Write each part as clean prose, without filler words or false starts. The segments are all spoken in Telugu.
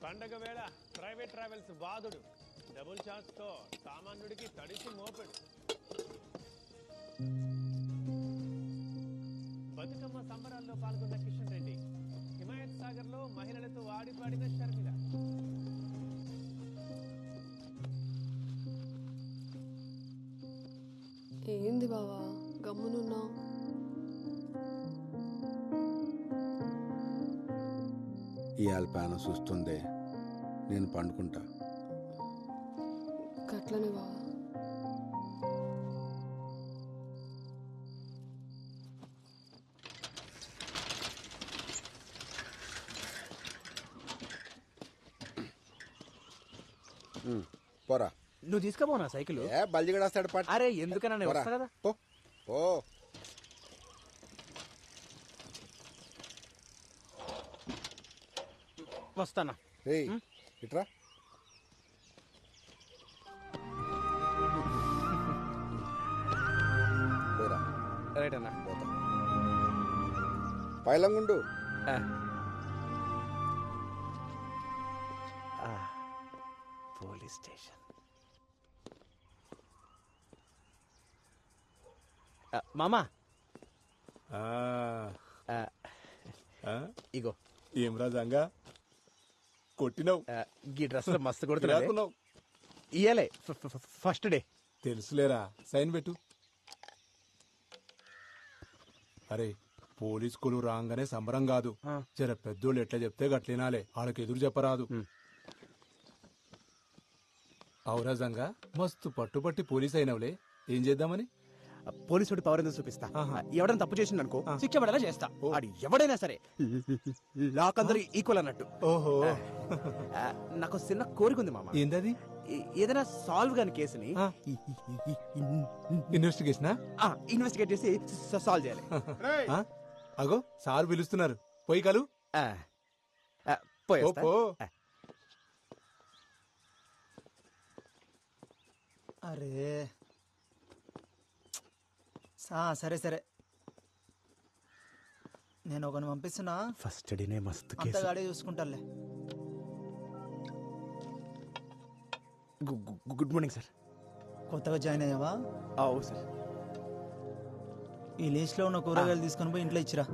పండగ వేళ ప్రైవేట్ ట్రావెల్స్ బాధుడు డబుల్ ఛాన్స్ తో సామాన్యుడికి తడిసి మోపెడు. బతుకమ్మ సంబరాల్లో పాల్గొన్న కిషన్ రెడ్డి, హిమాయత్ సాగర్ లో మహిళలతో ఆడిపాడిన షర్మిల. ఏంది బావా గమ్మునున్నా? ఇవాళ పానం చూస్తుందే, నేను పండుకుంటా. గట్లనే బావా. పోరా, నువ్వు తీసుకుపోనా సైకిల్? బల్జిగడేస్తాడు పాట. అరే ఎందుకన్నా వస్తా కదా. ఓ వస్తానా. ఇట్రా. రైట్ అన్నా. పైలంగుండు. Police station. మామా ఇగో ఏం రాజంగా కొట్టినావు? ఈ డ్రెస్ లో మస్తు కొడుతున్నావు. ఇయ్యలే ఫస్ట్ డే. తెలుసులేరా, సైన్ పెట్టు. అరే పోలీస్ కులు రాగానే సంబరం కాదు, జర పెద్దోళ్ళు ఎట్లా చెప్తే గట్లినాలే, వాళ్ళకి ఎదురు చెప్పరాదు. ఔరాజంగా మస్తు పట్టుబట్టి పోలీస్ అయినవులే, ఏం చేద్దామని? పోలీసుడి పవర్ ఎందుకు చూపిస్తా. ఎవడైనా తప్పు చేసిండు అనుకో శిక్ష పడేలా చేస్తా. అది ఎవడైనా సరే లాక్ అందరూ ఈక్వల్ అన్నట్టు. ఓహో, నాకు చిన్న కోరిక ఉంది మామ. ఏంటది? ఏదైనా సాల్వ్ కాని కేసుని ఇన్వెస్టిగేట్ చేసి సాల్వ్ చేయాలి. అగో సార్ పిలుస్తున్నారు, పోయి కలు. అరే సరే సరే, నేను ఒకరిని పంపిస్తున్నా. ఫస్ట్ డేనే మస్తు అంతా గాడే చూసుకుంటాలే. Good morning sir. కొత్తగా జాయిన్ అయ్యావా? అవు సార్. ఈ లిస్ట్ లో ఉన్న కూరగాయలు తీసుకొని పోయి ఇంట్లో ఇచ్చిరా.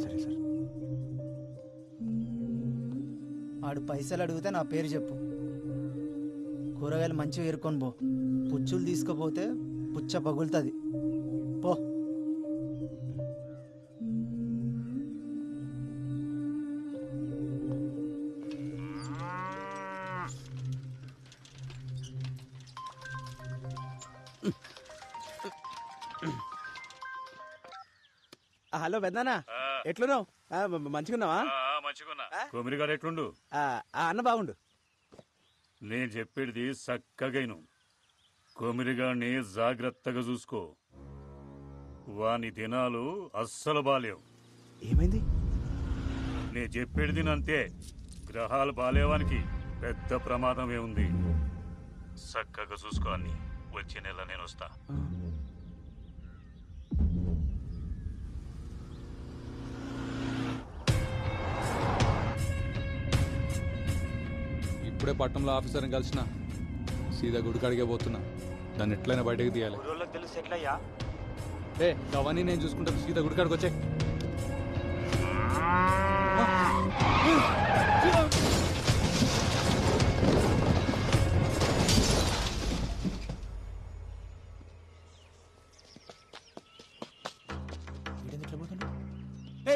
సరే సార్. ఆడు పైసలు అడిగితే నా పేరు చెప్పు. కూరగాయలు మంచిగా ఏరుకొని పో. పుచ్చులు తీసుకుపోతే పుచ్చ పగులుతుంది. పో. హలో పెద్దనా, ఎట్లున్నావు? మంచిగున్నావా? మంచిగున్నా. కొమిరిగాడు ఎట్లుండు? అన్న బాగుండు. నేను చెప్పేది చక్కగైను. కొమిరిగాడిని జాగ్రత్తగా చూసుకో. వాని దినాలు అస్సలు బాలేవు. ఏమైంది? నేను చెప్పేది అంతే. గ్రహాలు బాలేవానికి పెద్ద ప్రమాదమే ఉంది. చక్కగా చూసుకో అన్ని. వచ్చే నెల నేను వస్తా. ఇప్పుడే పట్టణంలో ఆఫీసర్ని కలిసిన సీదా గుడికాడికే పోతున్నా. దాన్ని ఎట్లయినా బయటకు తీయాలి. అవన్నీ నేను చూసుకుంటాను. సీదా గుడికాడికి వచ్చే.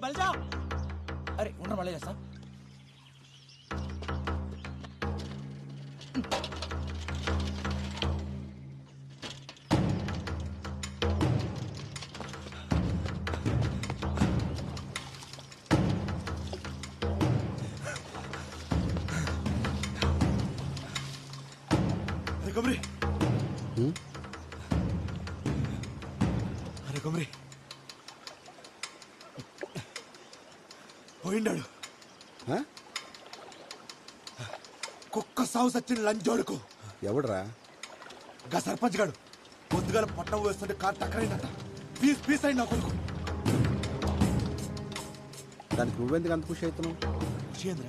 బల్జా, అరే ఉండ మళ్ళీ చేస్తా. అరే కొమరి పోయిండాడు. కుక్క సాగు సచ్చిన లంచోడుకు. ఎవడరా? గా సర్పంచ్ గాడు పొద్దుగాల పట్టణం వేస్తుంటే కారు టక్కరైందట. పీస్ పీస్ అయింది నా కొడుకు. దానికి నువ్వెందుకు అంత ఖుషి అవుతున్నావు? విషయేంద్ర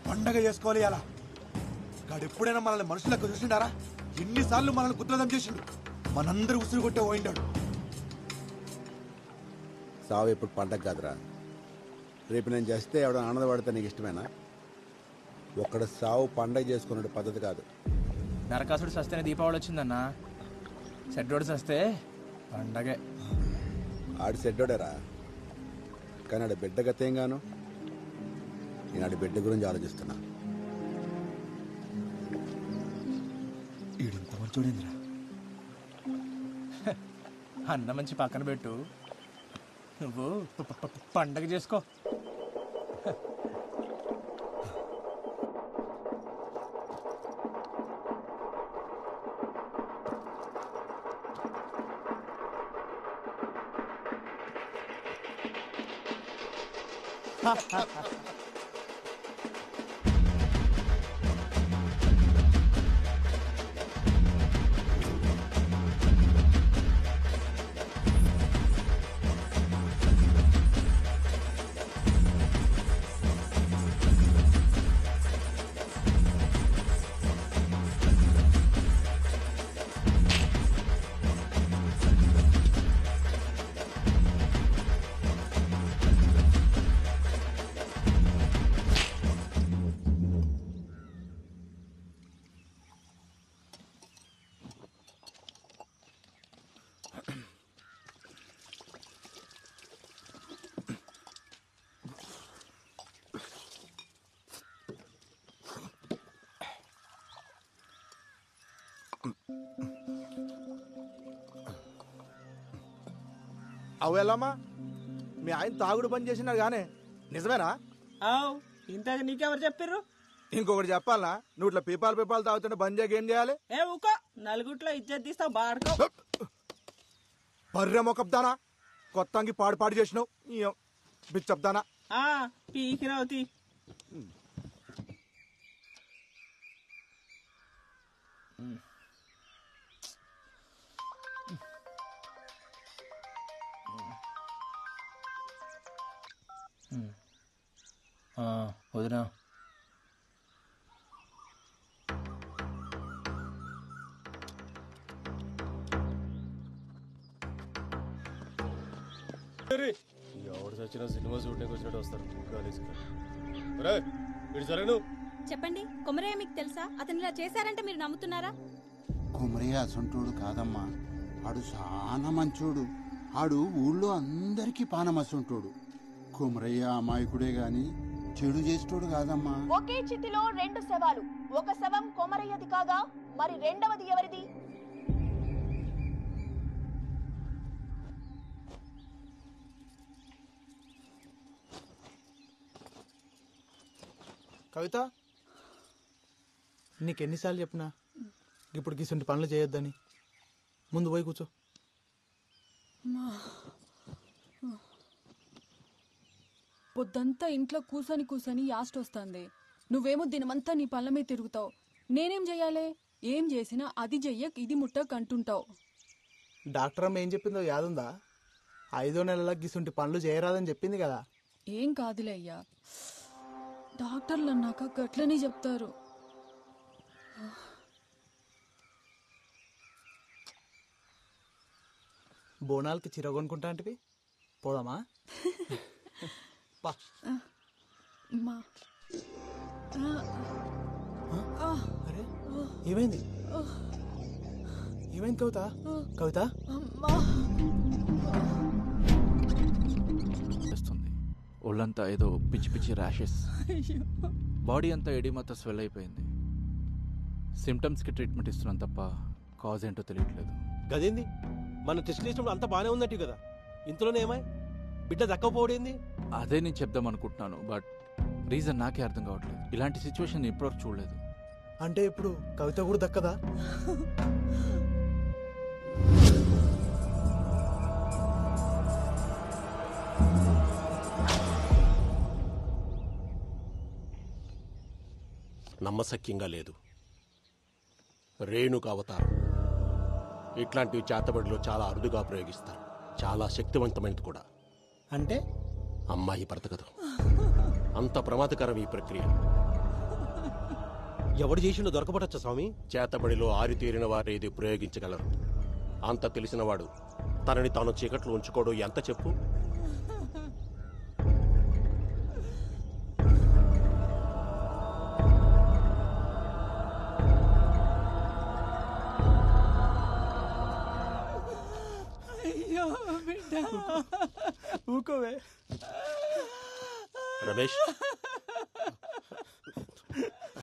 పండగ చేసుకోవాలి అలా. గాడు ఎప్పుడైనా మనల్ని మనుషులకు చూసిండారా? ఎన్నిసార్లు మనల్ని గుద్రదం చేసిండు. మనందరూ ఉసురు కొట్టే పోయిండాడు. సావు ఎప్పుడు పండగ కాదురా. రేపు నేను చేస్తే ఎవడ ఆనందపడితే నీకు ఇష్టమేనా? ఒక్కడ సావు పండగ చేసుకునే పద్ధతి కాదు. నరకాసుడు సస్తేనే దీపావళి వచ్చిందన్నా. సెడ్డోడు సస్తే పండగే. ఆడి సెడ్డోడేరా, కానీ ఆడి బిడ్డ గతేం గాను. నేను ఆడి బిడ్డ గురించి ఆలోచిస్తున్నా. ఈడింత మంచోడేంద్ర. అన్న మంచి పక్కన పెట్టు, నువ్వు పండగ చేసుకో. అవు ఎల్లమ్మా, మీ ఆయన తాగుడు బంద్ చేసినారు గానే నిజమేనా? ఇంతకు నీకెవరు చెప్పారు? ఇంకొకటి చెప్పాలనా? నువ్వు ఇట్లా పీపాలు తాగుతుంటే బంద్ చేయక ఏం చేయాలి? ఏ ఊకో, నలుగుట్లో ఇజ్జత్ తీస్తావు బాడుకో. బర్రె మొకబ్దానా, కొత్తంగి పాడు చేసినావు బిచ్చబ్దానా. పీకినవుతి. వదినా, ఎవరు చచ్చినా సినిమా షూటింగ్ వచ్చినట్టు వస్తారు. చెప్పండి, కొమరయ్య మీకు తెలుసా? అతను ఇలా చేశారంటే మీరు నమ్ముతున్నారా? కొమరయ్య అసంటోడు కాదమ్మా, ఆడు చాలా మంచోడు. ఆడు ఊళ్ళో అందరికీ పానమసంటోడు. కొమరయ్య అమాయకుడే గాని చెడు చేసేటోడు కాదమ్మా. ఒకే చితిలో రెండు శవాలు. ఒక శవం కొమరయ్యది కాగా మరి రెండవది ఎవరిది? కవిత, నీకెన్నిసార్లు చెప్పినా ఇప్పుడు గిసుంటి పనులు చేయొద్దని. ముందు పోయి కూర్చో. పొద్దంతా ఇంట్లో కూసని యాస్టొస్తుంది. నువ్వేమో దినమంతా నీ పళ్ళ మీద తిరుగుతావు. నేనేం చెయ్యాలి? ఏం చేసినా అది చెయ్యక్ ఇది ముట్టక్ అంటుంటావు. డాక్టర్ అమ్మ ఏం చెప్పిందో యాదుందా? 5వ నెలల గిసుంటి పనులు చేయరాదని చెప్పింది కదా. ఏం కాదులే అయ్యా, డాక్టర్లు అన్నాక గట్లనే చెప్తారు. బోనాలకి చీర కొనుక్కుంటా అంటే పోదామా? అరే ఏమైంది? ఏమైంది కవిత? కవిత ఒళ్ళంతా ఏదో పిచ్చి ర్యాషెస్, బాడీ అంతా ఎడిమతో స్వెల్ అయిపోయింది. సిమ్టమ్స్కి ట్రీట్మెంట్ ఇస్తున్నాం తప్ప కాజ్ ఏంటో తెలియట్లేదు. గదేంది, మనం టెస్ట్ చేసినప్పుడు అంతా బాగానే ఉన్నట్టు కదా, ఇంతలోనే ఏమై బిడ్డ దక్కపోవడేంది? అదే నేను చెప్దాం అనుకుంటున్నాను, బట్ రీజన్ నాకే అర్థం కావట్లేదు. ఇలాంటి సిచ్యువేషన్ ఇప్పటివరకు చూడలేదు. అంటే ఇప్పుడు కవిత కూడా దక్కదా? నమ్మశక్యంగా లేదు. రేణుక అవతారం ఇట్లాంటివి చేతబడిలో చాలా అరుదుగా ప్రయోగిస్తారు. చాలా శక్తివంతమైనది కూడా. అంటే అమ్మాయి బ్రతకదు. అంత ప్రమాదకరం ఈ ప్రక్రియ. ఎవడు చేసిండో దొరకబడచ్చా స్వామి? చేతబడిలో ఆరితేరిన వారు ఇది ప్రయోగించగలరు. అంత తెలిసినవాడు తనని తాను చీకట్లు ఉంచుకోడు. ఎంత చెప్పు? అయ్యో బిడ్డ ఊకోవే రమేష్